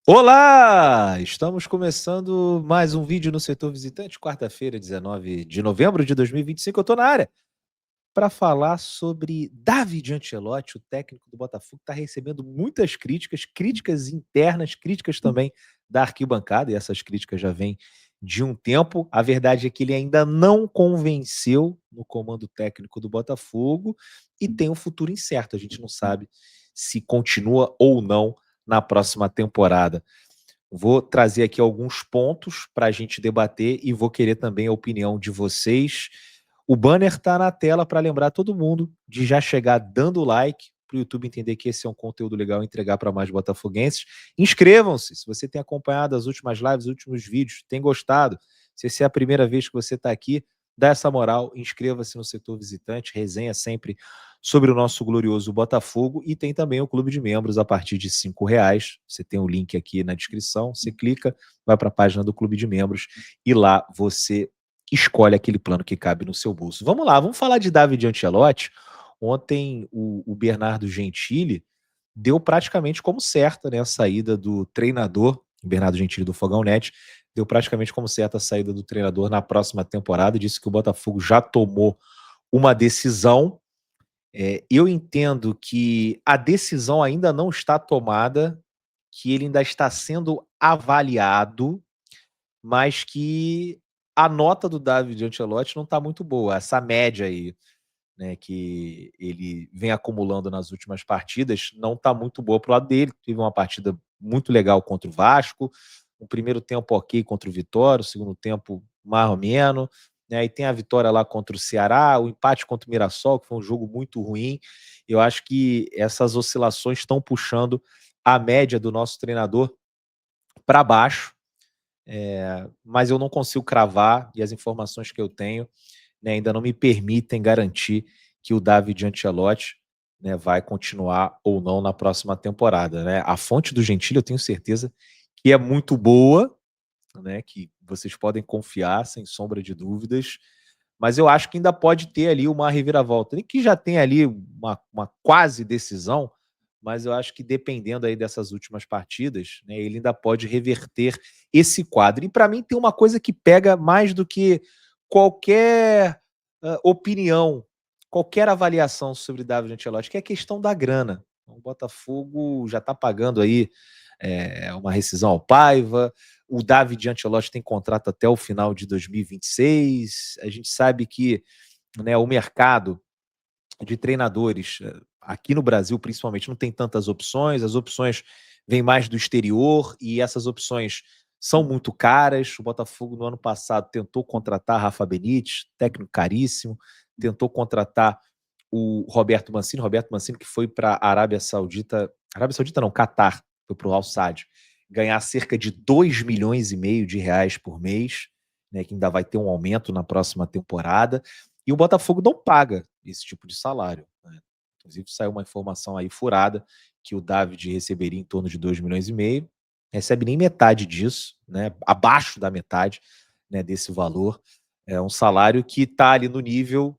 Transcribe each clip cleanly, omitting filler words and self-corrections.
Olá! Estamos começando mais um vídeo no Setor Visitante, quarta-feira, 19 de novembro de 2025. Eu estou na área para falar sobre David Ancelotti, o técnico do Botafogo, que está recebendo muitas críticas, críticas internas, críticas também da arquibancada, e essas críticas já vêm de um tempo. A verdade é que ele ainda não convenceu no comando técnico do Botafogo e tem um futuro incerto. A gente não sabe se continua ou não na próxima temporada. Vou trazer aqui alguns pontos para a gente debater e vou querer também a opinião de vocês. O banner está na tela para lembrar todo mundo de já chegar dando like para o YouTube entender que esse é um conteúdo legal e entregar para mais botafoguenses. Inscrevam-se, se você tem acompanhado as últimas lives, os últimos vídeos, tem gostado. Se essa é a primeira vez que você está aqui, dá essa moral, inscreva-se no Setor Visitante, resenha sempre sobre o nosso glorioso Botafogo, e tem também o clube de membros a partir de R$ 5. Você tem o link aqui na descrição, você clica, vai para a página do clube de membros e lá você escolhe aquele plano que cabe no seu bolso. Vamos lá, vamos falar de David Ancelotti. Ontem o Bernardo Gentili deu praticamente como certa, né, a saída do treinador, o Bernardo Gentili do Fogão Net, deu praticamente como certa a saída do treinador na próxima temporada, disse que o Botafogo já tomou uma decisão. Eu entendo que a decisão ainda não está tomada, que ele ainda está sendo avaliado, mas que a nota do David Ancelotti não está muito boa. Essa média aí, né, que ele vem acumulando nas últimas partidas, não está muito boa para o lado dele. Teve uma partida muito legal contra o Vasco, o primeiro tempo ok contra o Vitória, o segundo tempo mais ou menos, né, e tem a vitória lá contra o Ceará, o empate contra o Mirassol, que foi um jogo muito ruim. Eu acho que essas oscilações estão puxando a média do nosso treinador para baixo, mas eu não consigo cravar, e as informações que eu tenho, né, ainda não me permitem garantir que o David Ancelotti, né, vai continuar ou não na próxima temporada, né? A fonte do Gentili eu tenho certeza que é muito boa, né, que vocês podem confiar sem sombra de dúvidas, mas eu acho que ainda pode ter ali uma reviravolta, nem que já tem ali uma quase decisão, mas eu acho que dependendo aí dessas últimas partidas, né, ele ainda pode reverter esse quadro. E para mim tem uma coisa que pega mais do que qualquer opinião, qualquer avaliação sobre David Ancelotti, que é a questão da grana. O Botafogo já está pagando aí uma rescisão ao Paiva, o David Ancelotti tem contrato até o final de 2026, a gente sabe que, né, o mercado de treinadores aqui no Brasil, principalmente, não tem tantas opções, as opções vêm mais do exterior e essas opções são muito caras. O Botafogo, no ano passado, tentou contratar Rafa Benítez, técnico caríssimo, tentou contratar Roberto Mancini, que foi para a Arábia Saudita não, Catar, foi para o Al Sadd, ganhar cerca de 2,5 milhões de reais por mês, né, que ainda vai ter um aumento na próxima temporada, e o Botafogo não paga esse tipo de salário, né? Inclusive saiu uma informação aí furada que o David receberia em torno de 2,5 milhões, recebe nem metade disso, né, abaixo da metade, né, desse valor. É um salário que está ali no nível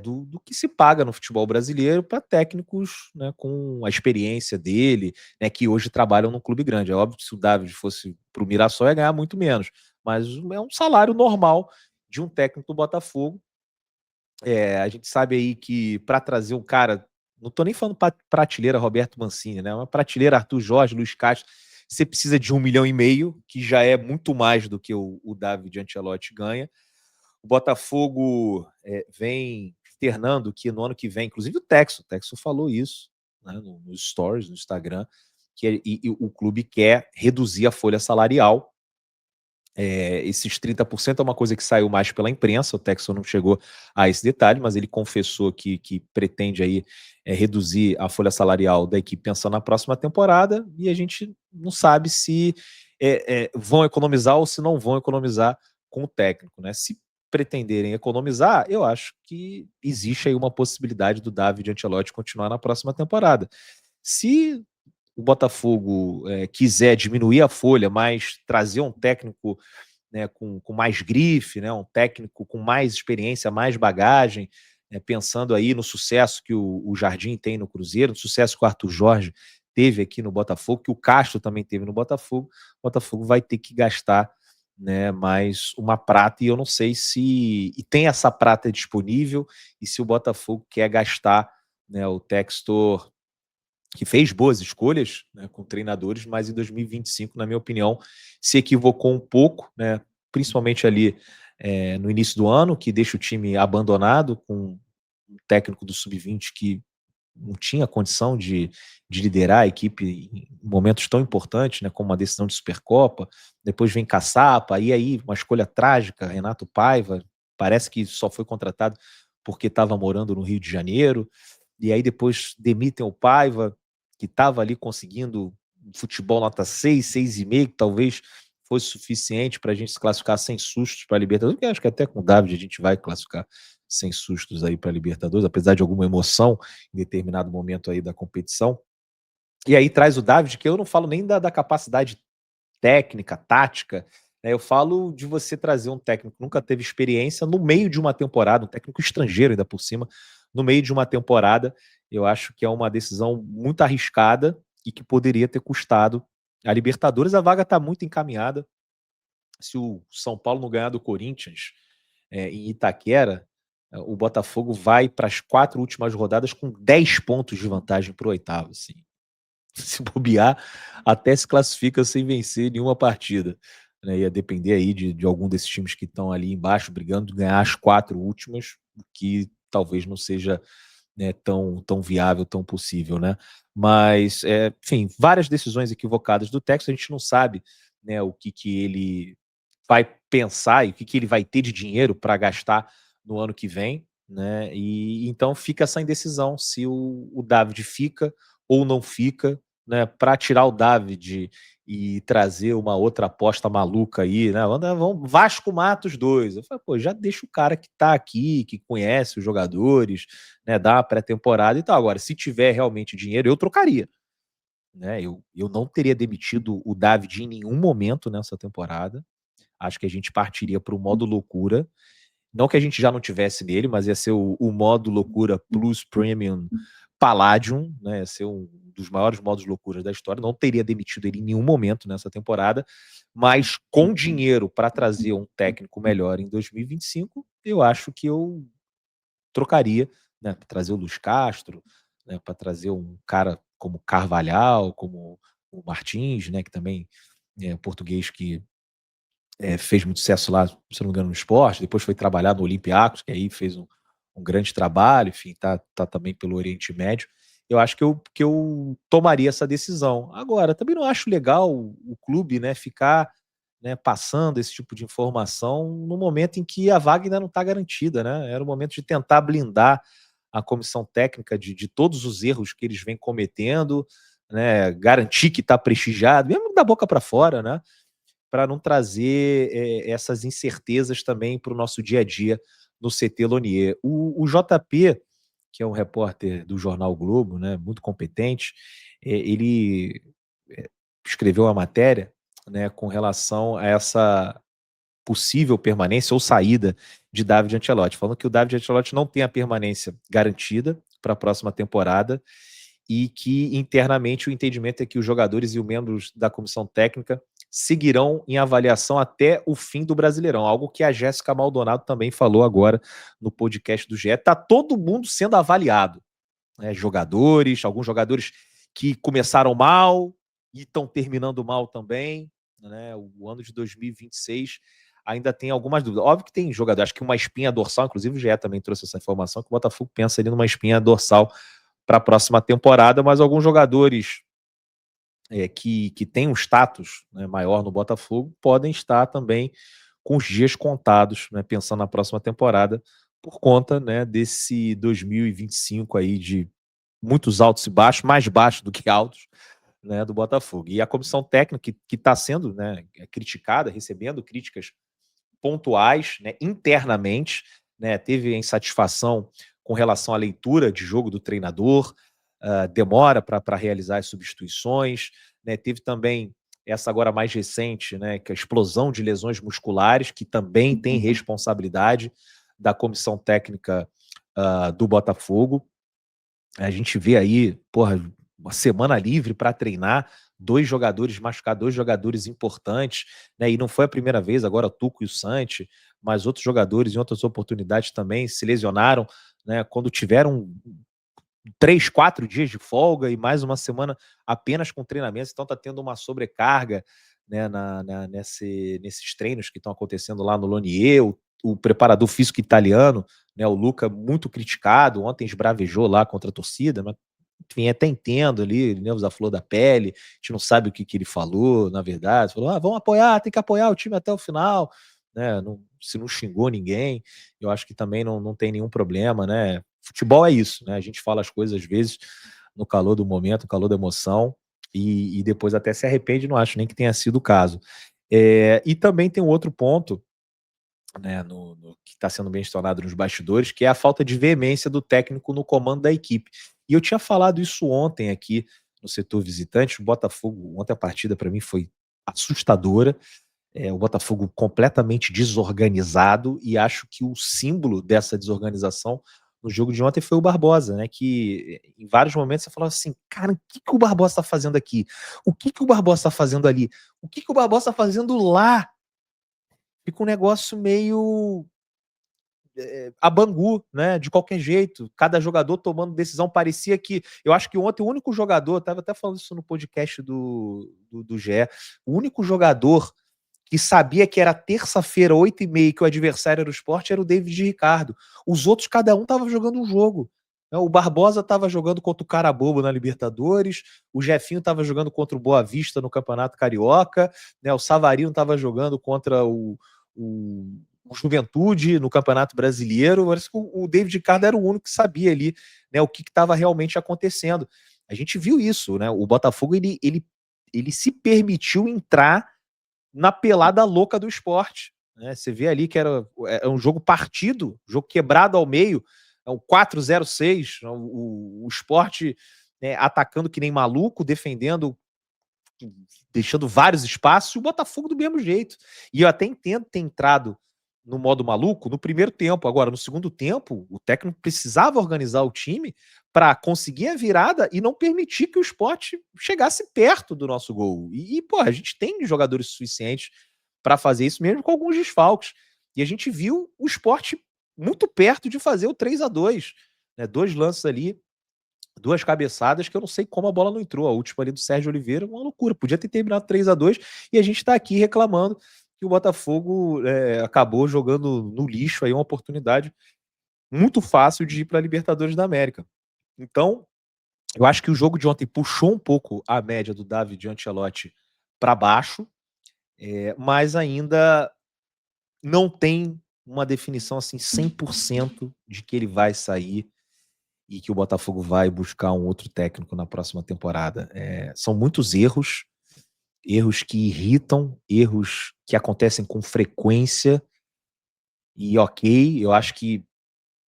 do que se paga no futebol brasileiro para técnicos, né, com a experiência dele, né, que hoje trabalham num clube grande. É óbvio que se o David fosse para o Mirassol ia ganhar muito menos, mas é um salário normal de um técnico do Botafogo. A gente sabe aí que para trazer um cara, não estou nem falando prateleira Roberto Mancini, né, uma prateleira Arthur Jorge, Luiz Castro, você precisa de 1,5 milhão, que já é muito mais do que o David Ancelotti ganha. O Botafogo vem externando que no ano que vem, inclusive o Texo falou isso, né, nos stories, no Instagram, que o clube quer reduzir a folha salarial. Esses 30% é uma coisa que saiu mais pela imprensa, o Texo não chegou a esse detalhe, mas ele confessou que pretende aí reduzir a folha salarial da equipe pensando na próxima temporada, e a gente não sabe se vão economizar ou se não vão economizar com o técnico, né? Se pretenderem economizar, eu acho que existe aí uma possibilidade do David Ancelotti continuar na próxima temporada. Se o Botafogo quiser diminuir a folha, mas trazer um técnico, né, com mais grife, né, um técnico com mais experiência, mais bagagem, pensando aí no sucesso que o Jardim tem no Cruzeiro, no sucesso que o Arthur Jorge teve aqui no Botafogo, que o Castro também teve no Botafogo, o Botafogo vai ter que gastar, né, mais uma prata, e eu não sei se tem essa prata disponível, e se o Botafogo quer gastar, né, o Textor, que fez boas escolhas, né, com treinadores, mas em 2025, na minha opinião, se equivocou um pouco, né, principalmente ali no início do ano, que deixa o time abandonado, com um técnico do Sub-20 que não tinha condição de liderar a equipe em momentos tão importantes, né, como uma decisão de Supercopa. Depois vem Caçapa, e aí uma escolha trágica, Renato Paiva, parece que só foi contratado porque estava morando no Rio de Janeiro, e aí depois demitem o Paiva, que estava ali conseguindo um futebol nota 6, 6,5, que talvez fosse suficiente para a gente se classificar sem sustos para a Libertadores, porque acho que até com o David a gente vai classificar sem sustos aí para a Libertadores, apesar de alguma emoção em determinado momento aí da competição. E aí traz o David, que eu não falo nem da capacidade técnica, tática, né, eu falo de você trazer um técnico que nunca teve experiência no meio de uma temporada, um técnico estrangeiro ainda por cima, no meio de uma temporada. Eu acho que é uma decisão muito arriscada e que poderia ter custado a Libertadores. A vaga está muito encaminhada. Se o São Paulo não ganhar do Corinthians em Itaquera, o Botafogo vai para as 4 últimas rodadas com 10 pontos de vantagem para o oitavo. Assim. Se bobear, até se classifica sem vencer nenhuma partida. Né? Ia depender aí de algum desses times que estão ali embaixo brigando ganhar as 4 últimas, o que talvez não seja, né, tão viável, tão possível, né? Mas, enfim, várias decisões equivocadas do Texas, a gente não sabe, né, o que ele vai pensar e o que ele vai ter de dinheiro para gastar no ano que vem, né? E então fica essa indecisão se o David fica ou não fica, né? Para tirar o David e trazer uma outra aposta maluca aí, né? Vamos Vasco mata os dois. Eu falei, pô, já deixa o cara que tá aqui, que conhece os jogadores, né? Dá uma pré-temporada e tal. Agora, se tiver realmente dinheiro, eu trocaria. Né, eu não teria demitido o David em nenhum momento nessa temporada. Acho que a gente partiria para o modo loucura. Não que a gente já não tivesse nele, mas ia ser o modo loucura Plus Premium Palladium, né? Ia ser um dos maiores modos loucuras da história. Não teria demitido ele em nenhum momento nessa temporada, mas com dinheiro para trazer um técnico melhor em 2025, eu acho que eu trocaria, né? Para trazer o Luiz Castro, né? Para trazer um cara como Carvalhal, como o Martins, né? Que também é português que fez muito sucesso lá, se não me engano, no esporte, depois foi trabalhar no Olympiacos, que aí fez um grande trabalho, enfim, tá também pelo Oriente Médio. Eu acho que eu tomaria essa decisão. Agora, também não acho legal o clube, né, ficar, né, passando esse tipo de informação no momento em que a vaga ainda não está garantida, né? Era o momento de tentar blindar a comissão técnica de todos os erros que eles vêm cometendo, né, garantir que está prestigiado, mesmo da boca para fora, né? Para não trazer essas incertezas também para o nosso dia a dia no CT Lonier. O JP, que é um repórter do jornal Globo, né, muito competente, ele escreveu uma matéria, né, com relação a essa possível permanência ou saída de David Ancelotti, falando que o David Ancelotti não tem a permanência garantida para a próxima temporada e que internamente o entendimento é que os jogadores e os membros da comissão técnica seguirão em avaliação até o fim do Brasileirão, algo que a Jéssica Maldonado também falou agora no podcast do GE. Está todo mundo sendo avaliado, né? Jogadores, alguns jogadores que começaram mal e estão terminando mal também, né? O ano de 2026 ainda tem algumas dúvidas. Óbvio que tem jogador, acho que uma espinha dorsal, inclusive o GE também trouxe essa informação, que o Botafogo pensa ali numa espinha dorsal para a próxima temporada, mas alguns jogadores que têm um status, né, maior no Botafogo podem estar também com os dias contados, né, pensando na próxima temporada, por conta, né, desse 2025 aí de muitos altos e baixos, mais baixos do que altos, né, do Botafogo. E a comissão técnica que está sendo, né, criticada, recebendo críticas pontuais, né, internamente, né, teve a insatisfação com relação à leitura de jogo do treinador, demora para realizar as substituições, né, teve também essa agora mais recente, né, que é a explosão de lesões musculares, que também tem responsabilidade da comissão técnica do Botafogo. A gente vê aí, porra, uma semana livre para treinar, 2 jogadores machucar 2 jogadores importantes, né, e não foi a primeira vez, agora o Tuco e o Santi, mas outros jogadores em outras oportunidades também se lesionaram, né, quando tiveram 3, 4 dias de folga e mais uma semana apenas com treinamentos, então tá tendo uma sobrecarga, né, nesses treinos que estão acontecendo lá no Lonier, o preparador físico italiano, né, o Luca, muito criticado, ontem esbravejou lá contra a torcida, mas enfim, até entendo ali, nervos à flor da pele, a gente não sabe o que que ele falou, na verdade, falou: "Ah, vamos apoiar, tem que apoiar o time até o final", né, não, se não xingou ninguém, eu acho que também não tem nenhum problema, né. Futebol é isso, né, a gente fala as coisas às vezes no calor do momento, no calor da emoção, e depois até se arrepende, não acho nem que tenha sido o caso. E também tem um outro ponto, né, no que está sendo bem mencionado nos bastidores, que é a falta de veemência do técnico no comando da equipe. E eu tinha falado isso ontem aqui no setor visitante, o Botafogo ontem a partida para mim foi assustadora, o Botafogo completamente desorganizado, e acho que o símbolo dessa desorganização no jogo de ontem foi o Barbosa, né, que em vários momentos você falava assim: "Cara, o que que o Barbosa está fazendo aqui? O que que o Barbosa está fazendo ali? O que que o Barbosa está fazendo lá?" Fica um negócio meio a Bangu, né, de qualquer jeito, cada jogador tomando decisão, parecia que eu acho que ontem o único jogador, estava até falando isso no podcast do GE, o único jogador que sabia que era terça-feira, 8h30, que o adversário era o Sport, era o David Ricardo. Os outros, cada um estava jogando um jogo. Né, o Barbosa estava jogando contra o Carabobo na Libertadores, o Jefinho estava jogando contra o Boa Vista no Campeonato Carioca, né, o Savarino estava jogando contra o Juventude no Campeonato Brasileiro. Parece que o David Ricardo era o único que sabia ali, né, o que estava realmente acontecendo. A gente viu isso, né? O Botafogo ele se permitiu entrar na pelada louca do esporte, né? Você vê ali que é um jogo partido, jogo quebrado ao meio, é um 4-0-6, o esporte, né, atacando que nem maluco, defendendo, deixando vários espaços, e o Botafogo do mesmo jeito. E eu até entendo ter entrado no modo maluco no primeiro tempo. Agora, no segundo tempo, o técnico precisava organizar o time para conseguir a virada e não permitir que o Sport chegasse perto do nosso gol. Pô, a gente tem jogadores suficientes para fazer isso, mesmo com alguns desfalques. E a gente viu o Sport muito perto de fazer o 3-2, né? 2 lances ali, 2 cabeçadas que eu não sei como a bola não entrou. A última ali do Sérgio Oliveira, uma loucura. Podia ter terminado 3-2 e a gente está aqui reclamando que o Botafogo acabou jogando no lixo aí uma oportunidade muito fácil de ir para a Libertadores da América. Então, eu acho que o jogo de ontem puxou um pouco a média do David Ancelotti para baixo, mas ainda não tem uma definição assim 100% de que ele vai sair e que o Botafogo vai buscar um outro técnico na próxima temporada. São muitos erros, erros que irritam, erros que acontecem com frequência, e ok, eu acho que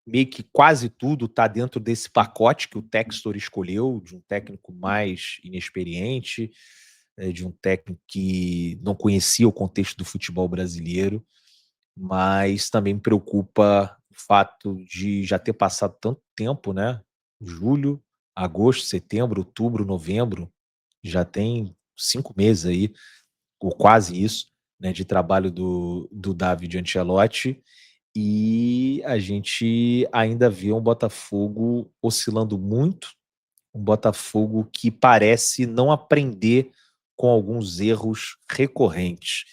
meio que quase tudo está dentro desse pacote que o Textor escolheu, de um técnico mais inexperiente, de um técnico que não conhecia o contexto do futebol brasileiro, mas também me preocupa o fato de já ter passado tanto tempo, né? Julho, agosto, setembro, outubro, novembro, já tem 5 meses aí, ou quase isso, né, de trabalho do David Ancelotti, e a gente ainda vê um Botafogo oscilando muito, um Botafogo que parece não aprender com alguns erros recorrentes.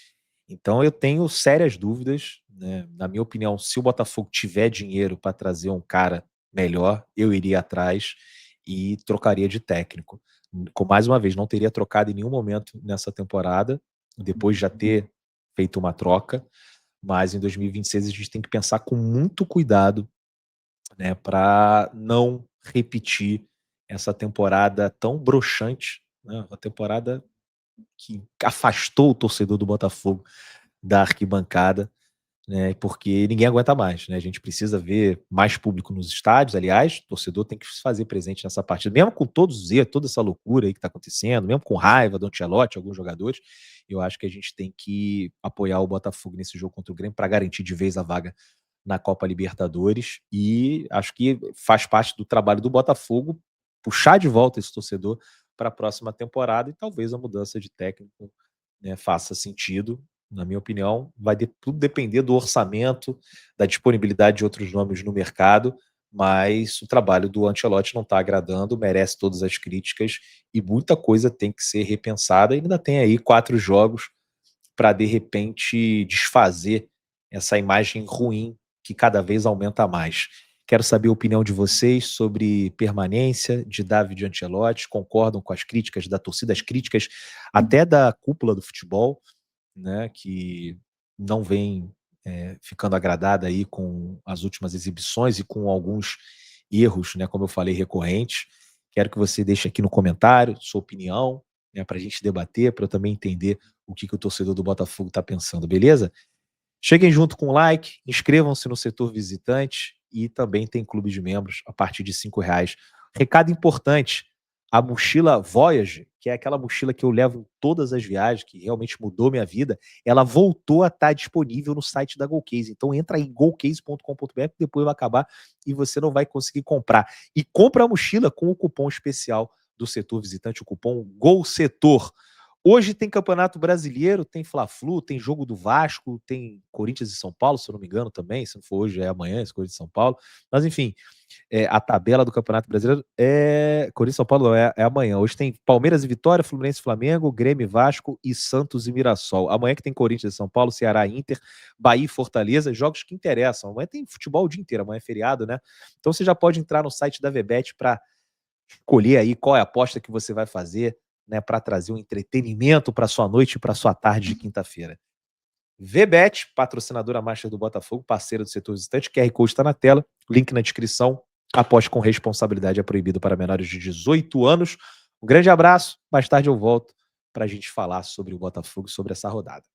Então eu tenho sérias dúvidas, né, na minha opinião, se o Botafogo tiver dinheiro para trazer um cara melhor, eu iria atrás e trocaria de técnico. Com mais uma vez, não teria trocado em nenhum momento nessa temporada, depois de já ter feito uma troca, mas em 2026 a gente tem que pensar com muito cuidado, né, para não repetir essa temporada tão broxante, né, uma temporada que afastou o torcedor do Botafogo da arquibancada, né, porque ninguém aguenta mais, né? A gente precisa ver mais público nos estádios. Aliás, o torcedor tem que se fazer presente nessa partida, mesmo com todos os erros, toda essa loucura aí que está acontecendo, mesmo com raiva do Ancelotti, alguns jogadores. Eu acho que a gente tem que apoiar o Botafogo nesse jogo contra o Grêmio para garantir de vez a vaga na Copa Libertadores, e acho que faz parte do trabalho do Botafogo puxar de volta esse torcedor para a próxima temporada e talvez a mudança de técnico, né, faça sentido. Na minha opinião, vai tudo depender do orçamento, da disponibilidade de outros nomes no mercado, mas o trabalho do Ancelotti não está agradando, merece todas as críticas e muita coisa tem que ser repensada. E ainda tem aí 4 jogos para, de repente, desfazer essa imagem ruim que cada vez aumenta mais. Quero saber a opinião de vocês sobre permanência de David Ancelotti. Concordam com as críticas da torcida, as críticas até da cúpula do futebol, né, que não vem ficando agradada aí com as últimas exibições e com alguns erros, né, como eu falei, recorrentes. Quero que você deixe aqui no comentário sua opinião, né, para a gente debater, para eu também entender o que o torcedor do Botafogo está pensando, beleza? Cheguem junto com o like, inscrevam-se no setor visitante e também tem clube de membros a partir de R$ 5. Recado importante, a mochila Voyage, que é aquela mochila que eu levo em todas as viagens, que realmente mudou minha vida, ela voltou a estar disponível no site da GoCase. Então entra aí em gocase.com.br, que depois vai acabar e você não vai conseguir comprar. E compra a mochila com o cupom especial do setor visitante, o cupom GOLSETOR. Hoje tem Campeonato Brasileiro, tem Fla-Flu, tem jogo do Vasco, tem Corinthians e São Paulo, se eu não me engano também, se não for hoje é amanhã, esse Corinthians e São Paulo. Mas enfim, a tabela do Campeonato Brasileiro é Corinthians e São Paulo, não, é amanhã. Hoje tem Palmeiras e Vitória, Fluminense e Flamengo, Grêmio e Vasco e Santos e Mirassol. Amanhã que tem Corinthians e São Paulo, Ceará e Inter, Bahia e Fortaleza, jogos que interessam. Amanhã tem futebol o dia inteiro, amanhã é feriado, né? Então você já pode entrar no site da VBET para escolher aí qual é a aposta que você vai fazer, né, para trazer um entretenimento para sua noite e para sua tarde de quinta-feira. VBET, patrocinadora master do Botafogo, parceira do setor visitante, QR Code está na tela, link na descrição. Aposte com responsabilidade, é proibido para menores de 18 anos. Um grande abraço, mais tarde eu volto para a gente falar sobre o Botafogo e sobre essa rodada.